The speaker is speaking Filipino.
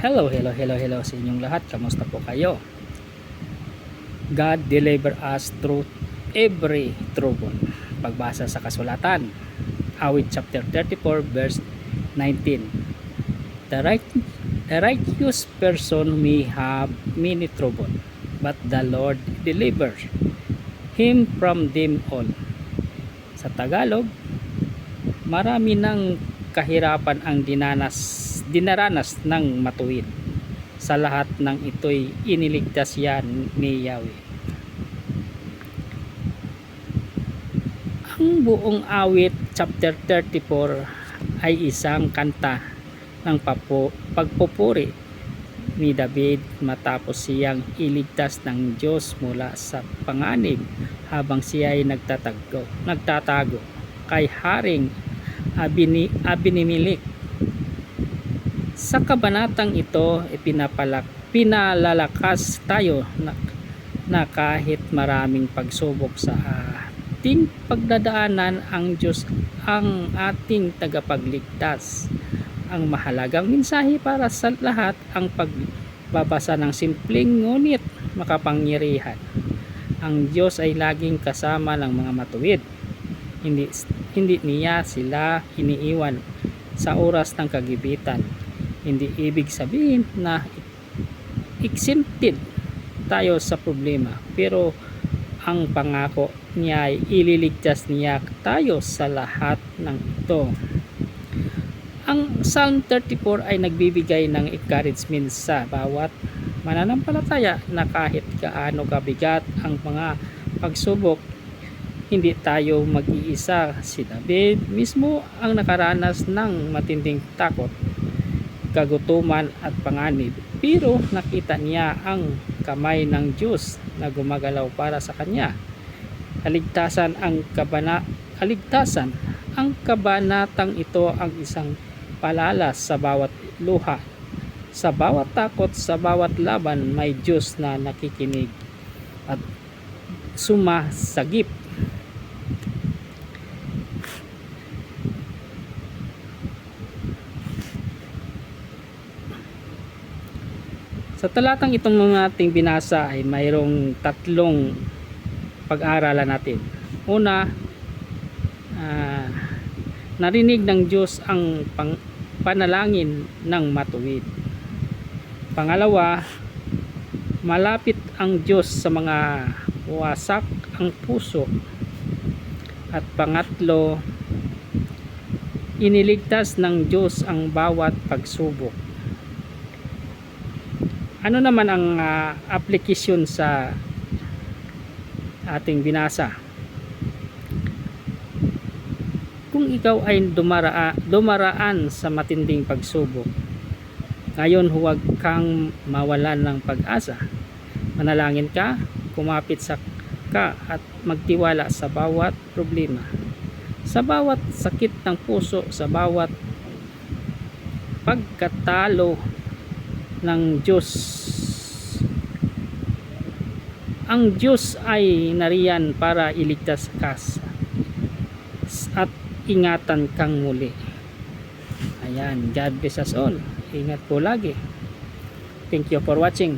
Hello sa inyong lahat. Kamusta po kayo? God deliver us through every trouble. Pagbasa sa kasulatan, Awit chapter 34 verse 19. The righteous person may have many trouble, but the Lord delivers him from them all. Sa Tagalog, marami ng kahirapan ang dinaranas ng matuwid. Sa lahat ng ito'y iniligtas yan ni Yahweh. Ang buong Awit chapter 34 ay isang kanta ng pagpupuri ni David matapos siyang iligtas ng Diyos mula sa panganib habang siya ay nagtatago kay Haring Abinimelech. Sa kabanatang ito, pinalalakas tayo na kahit maraming pagsubok sa ating pagdadaanan, ang Diyos ang ating tagapagligtas. Ang mahalagang mensahe para sa lahat ang pagbabasa ng simpleng ngunit makapangyarihan. Ang Diyos ay laging kasama ng mga matuwid. Hindi niya sila iniiwan sa oras ng kagipitan. Hindi ibig sabihin na exempted tayo sa problema, pero ang pangako niya ay ililigtas niya tayo sa lahat ng ito. Ang Psalm 34 ay nagbibigay ng encouragement sa bawat mananampalataya na kahit gaano kabigat ang mga pagsubok, hindi tayo mag-iisa. Si David mismo ang nakaranas ng matinding takot, kagutuman at panganib, pero nakita niya ang kamay ng Diyos na gumagalaw para sa kanya. Ang kabanatang ito ang isang palalas sa bawat luha, sa bawat takot, sa bawat laban. May Diyos na nakikinig at sumasagip. Sa talatang itong mga ating binasa ay mayroong tatlong pag-aaralan natin. Una, narinig ng Diyos ang panalangin ng matuwid. Pangalawa, malapit ang Diyos sa mga wasak ang puso. At pangatlo, iniligtas ng Diyos ang bawat pagsubok. Ano naman ang application sa ating binasa? Kung ikaw ay dumaraan sa matinding pagsubok, ngayon huwag kang mawalan ng pag-asa. Manalangin ka, kumapit ka at magtiwala sa bawat problema, sa bawat sakit ng puso, sa bawat pagkatalo ng Diyos. Ang Diyos ay nariyan para iligtas ka at ingatan kang muli. Ayan, God bless us all. Ingat po lagi. Thank you for watching.